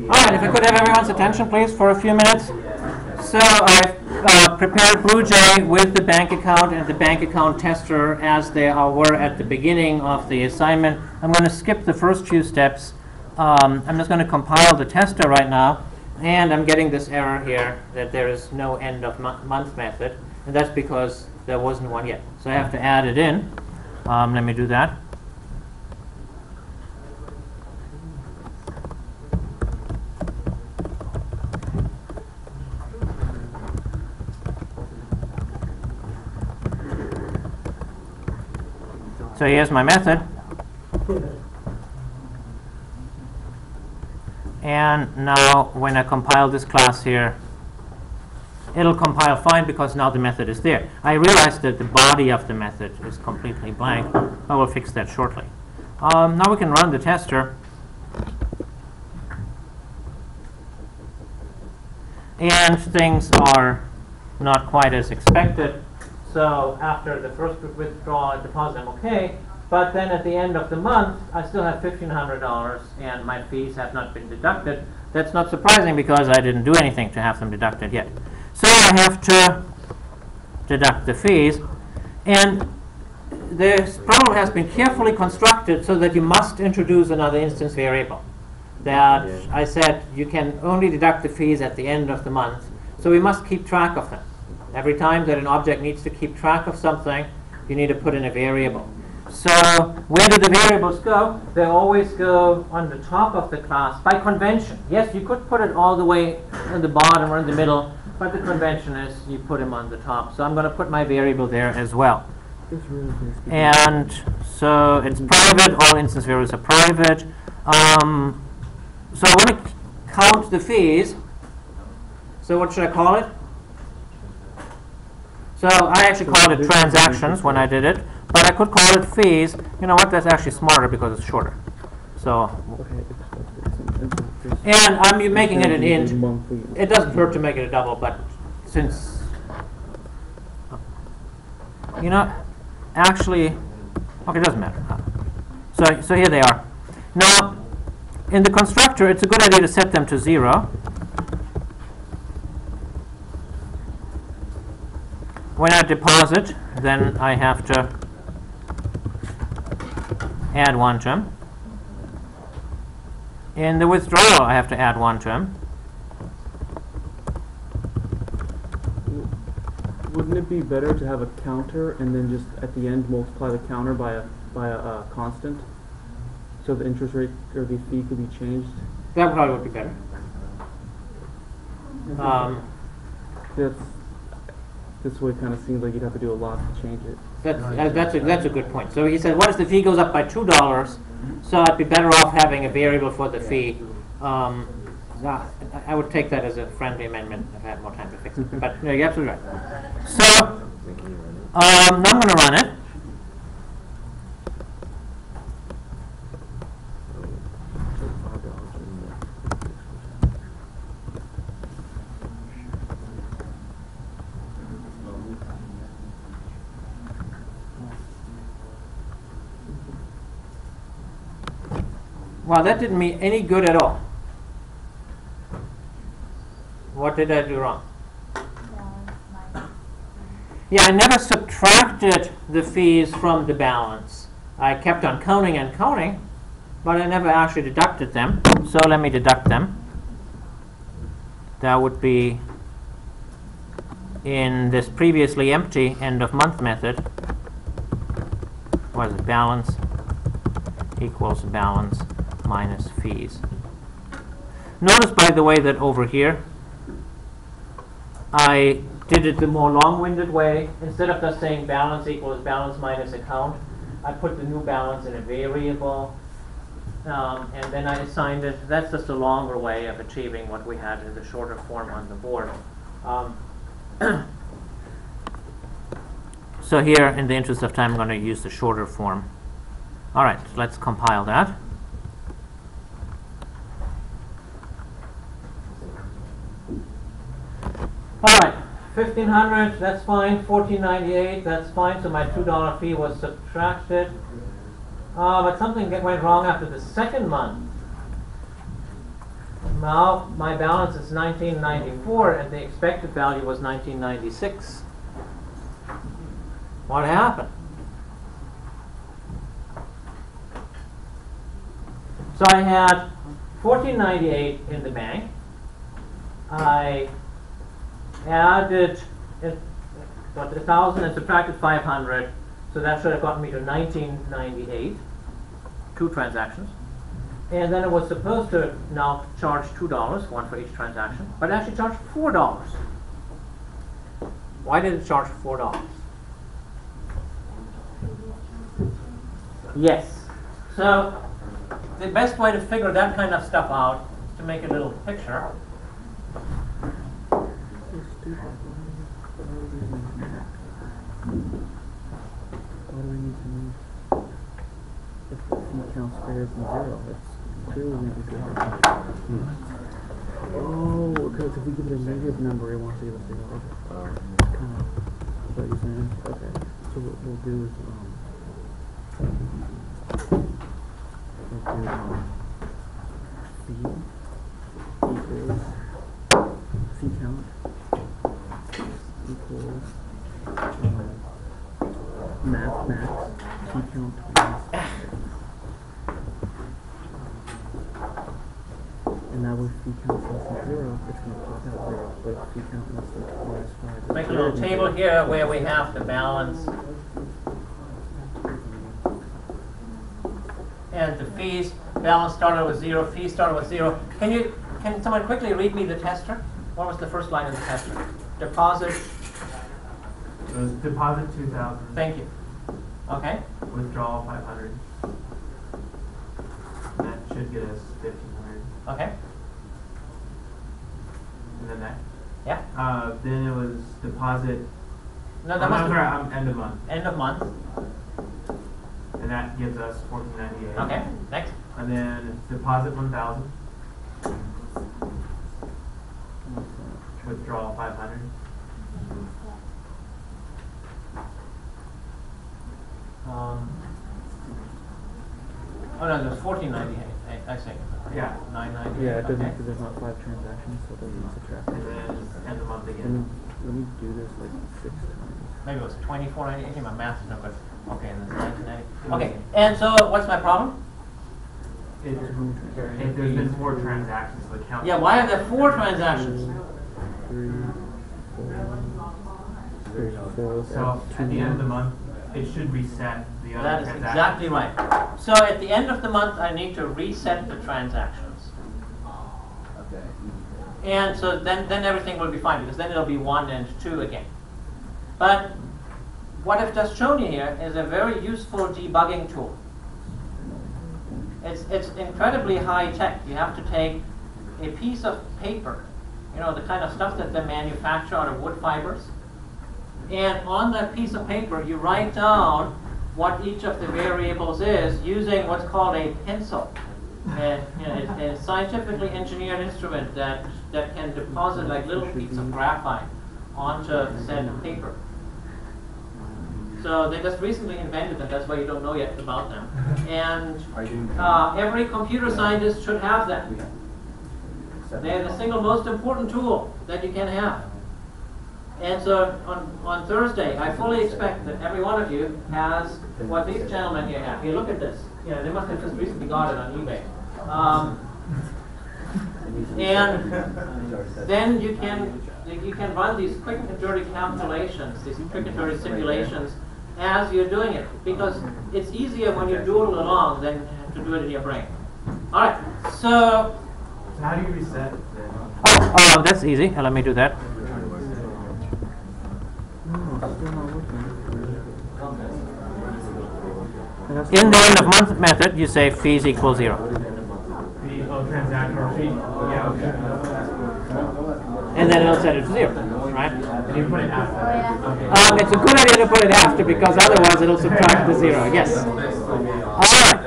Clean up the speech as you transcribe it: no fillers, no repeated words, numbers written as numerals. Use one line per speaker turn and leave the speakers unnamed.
right, if I could have everyone's attention, please, for a few minutes. So I've prepared BlueJ with the bank account and the bank account tester as they were at the beginning of the assignment. I'm going to skip the first few steps. I'm just going to compile the tester right now, and I'm getting this error here that there is no end of month method, and that's because there wasn't one yet. So I have to add it in. Let me do that. So here's my method. And now when I compile this class here, it'll compile fine because now the method is there. I realized that the body of the method is completely blank. I will fix that shortly. Now we can run the tester. And things are not quite as expected. So after the first withdrawal and deposit, I'm okay. But then at the end of the month, I still have $1,500 and my fees have not been deducted. That's not surprising because I didn't do anything to have them deducted yet. So I have to deduct the fees. And this problem has been carefully constructed so that you must introduce another instance variable. That I said you can only deduct the fees at the end of the month. So we must keep track of them. Every time that an object needs to keep track of something, you need to put in a variable. So where do the variables go? They always go on the top of the class by convention. Yes, you could put it all the way in the bottom or in the middle, but the convention is you put them on the top. So I'm going to put my variable there as well. And so it's private. All instance variables are private. So I want to count the fees. So what should I call it? So I actually called it transactions when I did it, but I could call it fees. You know what? That's actually smarter because it's shorter. So, and I'm making it an int. It doesn't hurt to make it a double, but since, you know, actually, okay, it doesn't matter. So here they are. Now, in the constructor, it's a good idea to set them to 0. When I deposit, then I have to add 1 term. In the withdrawal, I have to add 1 term.
Wouldn't it be better to have a counter and then just at the end multiply the counter by a constant, so the interest rate or the fee could be changed?
That probably would be better.
This way it kind of seems like you'd have to do a lot to change it.
That's a good point. So he said, what if the fee goes up by $2? So I'd be better off having a variable for the fee. I would take that as a friendly amendment if I had more time to fix it. But no, you're absolutely right. So now I'm going to run it. Wow, that didn't mean any good at all. What did I do wrong? Yeah, I never subtracted the fees from the balance. I kept on counting and counting, but I never actually deducted them. So let me deduct them. That would be in this previously empty end of month method. What is it? Balance equals balance minus fees. Notice, by the way, that over here I did it the more long-winded way. Instead of just saying balance equals balance minus account, I put the new balance in a variable, and then I assigned it. That's just a longer way of achieving what we had in the shorter form on the board. So here, in the interest of time, I'm going to use the shorter form. All right, so let's compile that. All right, $1,500, that's fine. $1,498, that's fine. So my $2 fee was subtracted. But something went wrong after the second month. Now my balance is 1994 and the expected value was 1996. What happened? So I had 1498 in the bank. I added 1,000 and subtracted 500, so that should have gotten me to 1998. 2 transactions. And then it was supposed to now charge $2, one for each transaction, but it actually charged $4. Why did it charge $4? Yes. So the best way to figure that kind of stuff out is to make a little picture.
What do we need to move? If the fee count's greater than 0, it's clearly going to be good. Oh, because if we give it a negative number, it wants to give us 0. Okay. Kind of what you're saying. Okay. So what we'll do is fee equals fee count equals max fee count times, and that way fee count less than 0, it's going to pop out 0, but if fee count less than minus 5.
Make a little table here where we have the balance and the fees. Balance started with 0, fee started with 0. Can someone quickly read me the tester? What was the first line of the tester? Deposit.
It was deposit 2,000.
Thank you. Okay.
Withdrawal 500. And that should get us 1,500.
Okay.
And then that.
Yeah.
Then it was deposit.
No, that must
sorry, end of month.
End of month.
And that gives us 1,498.
Okay. Next.
And then deposit 1,000. Withdrawal 500.
Oh no, there's 1498. I see.
Yeah.
998.
Yeah, it doesn't
okay.
because there's not 5 transactions, so it doesn't subtract.
And then end of month
Let
again.
me do this like 6 times.
Maybe it was 2498. My math is no good. Okay, and then 1990. Okay, and so what's my problem?
If there's been 4 transactions, the count.
Yeah, why are there 4 transactions?
3, 4.
So at the end of the month, it should reset the other
That is
transactions.
exactly right. So at the end of the month, I need to reset the transactions. And so then everything will be fine, because then it'll be 1 and 2 again. But what I've just shown you here is a very useful debugging tool. It's incredibly high tech. You have to take a piece of paper, you know, the kind of stuff that they manufacture out of wood fibers, and on that piece of paper you write down what each of the variables is using what's called a pencil. And, you know, it's a scientifically engineered instrument that can deposit like little pieces of graphite onto said paper. So they just recently invented them. That's why you don't know yet about them. And every computer scientist should have that. They're the single most important tool that you can have. And so on Thursday, I fully expect that every one of you has what these gentlemen here have. Here, look at this. Yeah, they must have just recently got it on eBay. And then you can run these quick and dirty calculations, these quick and dirty simulations as you're doing it, because it's easier when you doodle along than to do it in your brain. All right, so
how do you reset then?
oh, that's easy. Let me do that.
No, it's still not working.
In the end of month method, you say fees equal 0.
Transaction fee? Yeah, okay.
And then it'll set it to 0, right?
And you put it after.
It's a good idea to put it after, because otherwise it'll subtract the 0. Yes. All right.